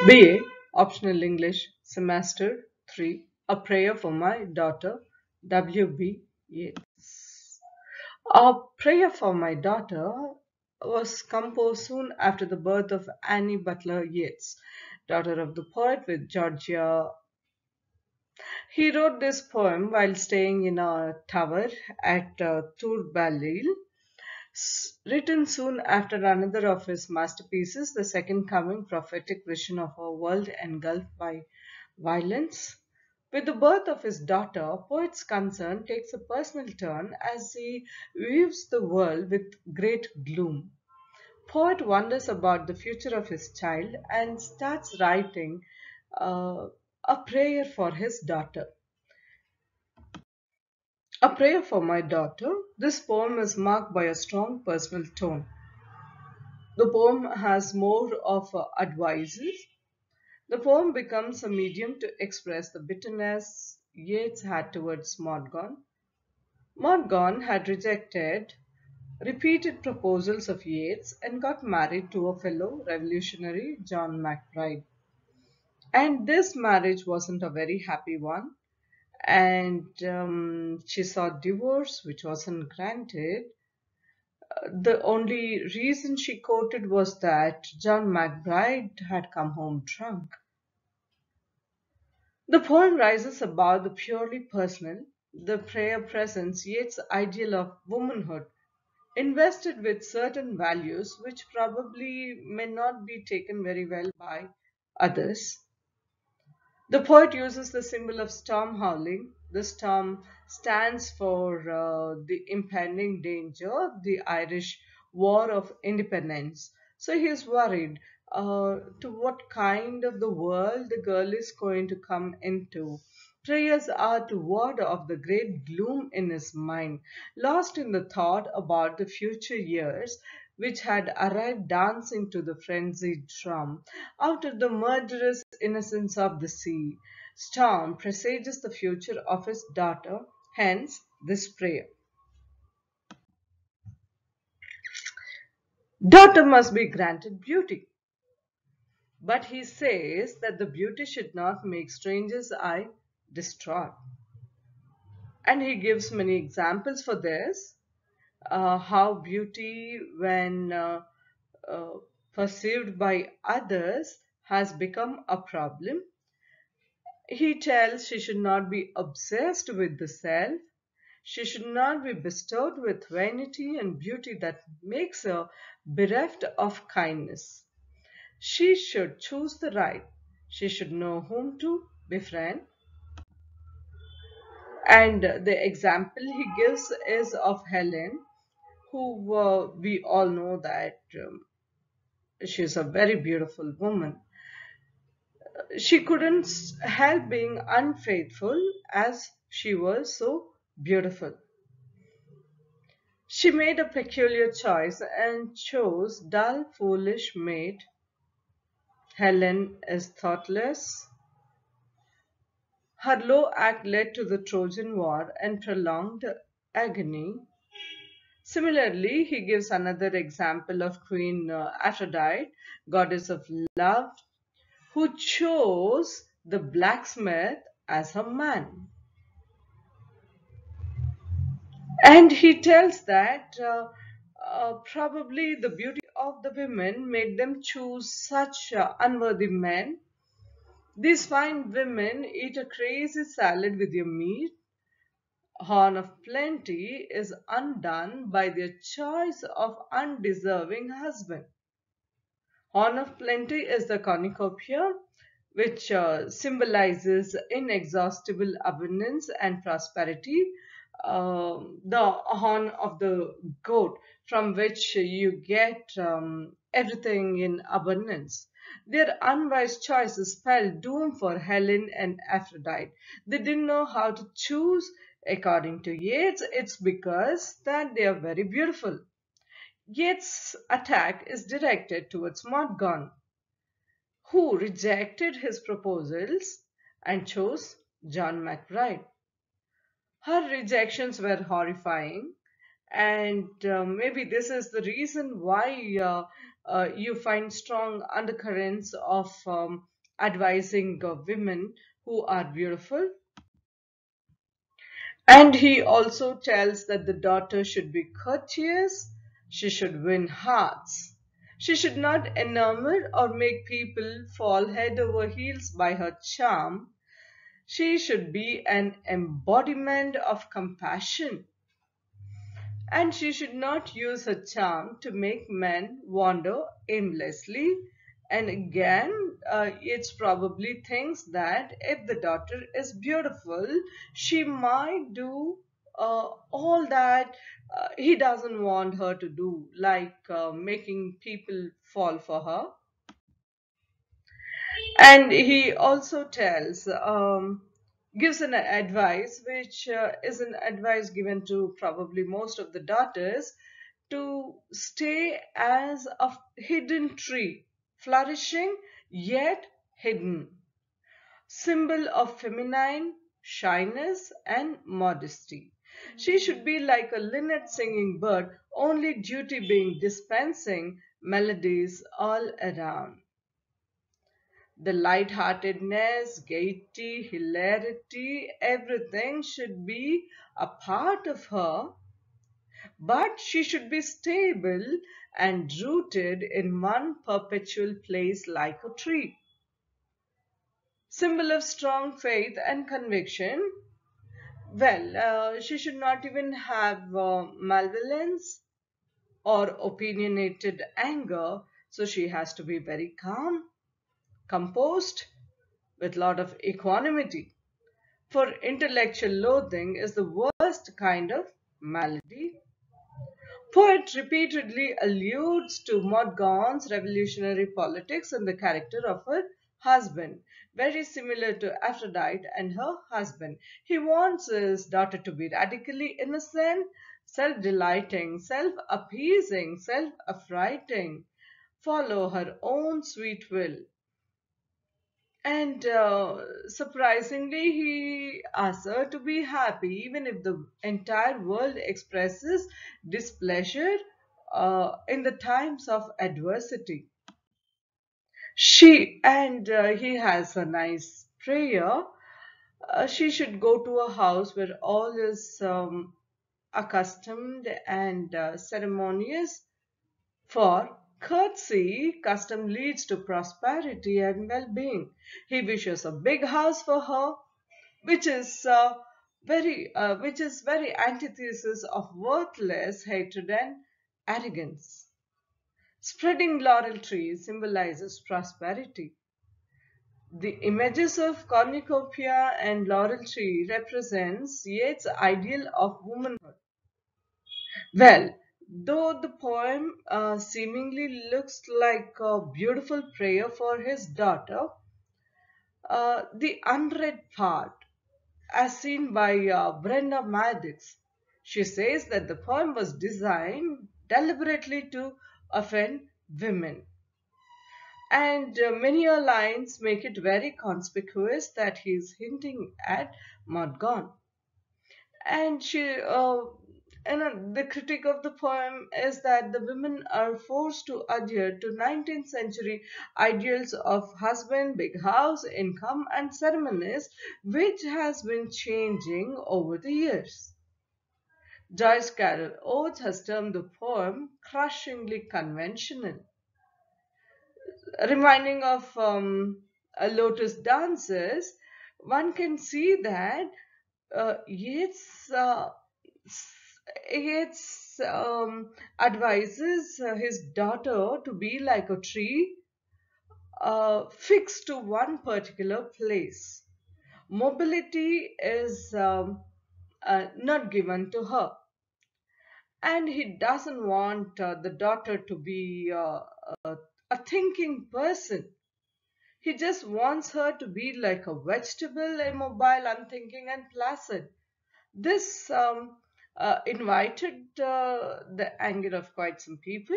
BA, Optional English, Semester 3, A Prayer for My Daughter, W.B. Yeats. A Prayer for My Daughter was composed soon after the birth of Annie Butler Yeats, daughter of the poet with Georgia. He wrote this poem while staying in a tower at Tourbalil, written soon after another of his masterpieces, The Second Coming, prophetic vision of a world engulfed by violence. With the birth of his daughter, poet's concern takes a personal turn as he views the world with great gloom. Poet wonders about the future of his child and starts writing uh, a prayer for his daughter. A prayer for my daughter. This poem is marked by a strong personal tone. The poem has more of advices. The poem becomes a medium to express the bitterness Yeats had towards Morgan. Morgan had rejected repeated proposals of Yeats and got married to a fellow revolutionary, John MacBride. And this marriage wasn't a very happy one. And she sought divorce, which wasn't granted. The only reason she quoted was that John MacBride had come home drunk. The poem rises above the purely personal. The prayer presents Yeats' ideal of womanhood, invested with certain values which probably may not be taken very well by others. The poet uses the symbol of storm howling. The storm stands for the impending danger, the Irish War of Independence. So he is worried to what kind of the world the girl is going to come into. Prayers are to ward off the great gloom in his mind, lost in the thought about the future years which had arrived dancing to the frenzied drum out of the murderous innocence of the sea. Storm presages the future of his daughter, hence this prayer. Daughter must be granted beauty. But he says that the beauty should not make strangers' eye distraught. And he gives many examples for this. How beauty, when uh, perceived by others, has become a problem. He tells she should not be obsessed with the self. She should not be bestowed with vanity and beauty that makes her bereft of kindness. She should choose the right. She should know whom to befriend. And the example he gives is of Helen, who we all know that she is a very beautiful woman. She couldn't help being unfaithful as she was so beautiful. She made a peculiar choice and chose dull, foolish maid. Helen is thoughtless. Her low act led to the Trojan War and prolonged agony. Similarly, he gives another example of Queen Aphrodite, goddess of love, who chose the blacksmith as her man. And he tells that probably the beauty of the women made them choose such unworthy men. These fine women eat a crazy salad with your meat. Horn of plenty is undone by their choice of undeserving husband. Horn of plenty is the cornucopia, which symbolizes inexhaustible abundance and prosperity. The horn of the goat, from which you get everything in abundance. Their unwise choices spelled doom for Helen and Aphrodite. They didn't know how to choose. According to Yeats, it's because that they are very beautiful. Yeats' attack is directed towards Morgan, who rejected his proposals and chose John MacBride. Her rejections were horrifying, and maybe this is the reason why you find strong undercurrents of advising women who are beautiful. And he also tells that the daughter should be courteous, she should win hearts. She should not enamor or make people fall head over heels by her charm. She should be an embodiment of compassion. And she should not use her charm to make men wander aimlessly. And again, it's probably thinks that if the daughter is beautiful, she might do all that he doesn't want her to do, like making people fall for her. And he also gives an advice, which is an advice given to probably most of the daughters, to stay as a hidden tree, flourishing yet hidden, symbol of feminine shyness and modesty. She should be like a linnet singing bird, only duty being dispensing melodies all around. The lightheartedness, gaiety, hilarity, everything should be a part of her, but she should be stable and rooted in one perpetual place like a tree. Symbol of strong faith and conviction. Well, she should not even have malevolence or opinionated anger, so she has to be very calm, composed, with lot of equanimity. For intellectual loathing is the worst kind of malady. Poet repeatedly alludes to Maud Gonne's revolutionary politics and the character of her husband, very similar to Aphrodite and her husband. He wants his daughter to be radically innocent, self-delighting, self-appeasing, self-affrighting, follow her own sweet will. And surprisingly, he asks her to be happy even if the entire world expresses displeasure in the times of adversity. He has a nice prayer. She should go to a house where all is accustomed and ceremonious. For courtesy, custom leads to prosperity and well-being. He wishes a big house for her, which is very antithesis of worthless hatred and arrogance. Spreading laurel trees symbolizes prosperity. The images of cornucopia and laurel tree represents Yeats' ideal of womanhood. Well, though the poem seemingly looks like a beautiful prayer for his daughter, the unread part, as seen by Brenda Maddox, she says that the poem was designed deliberately to offend women. And many a lines make it very conspicuous that he is hinting at Maud and the critique of the poem is that the women are forced to adhere to 19th century ideals of husband, big house, income, and ceremonies, which has been changing over the years. Joyce Carol Oates has termed the poem crushingly conventional, reminding of Lotus dances. One can see that Yeats advises his daughter to be like a tree fixed to one particular place. Mobility is not given to her, and he doesn't want the daughter to be a thinking person. He just wants her to be like a vegetable, immobile, unthinking, and placid. This invited the anger of quite some people.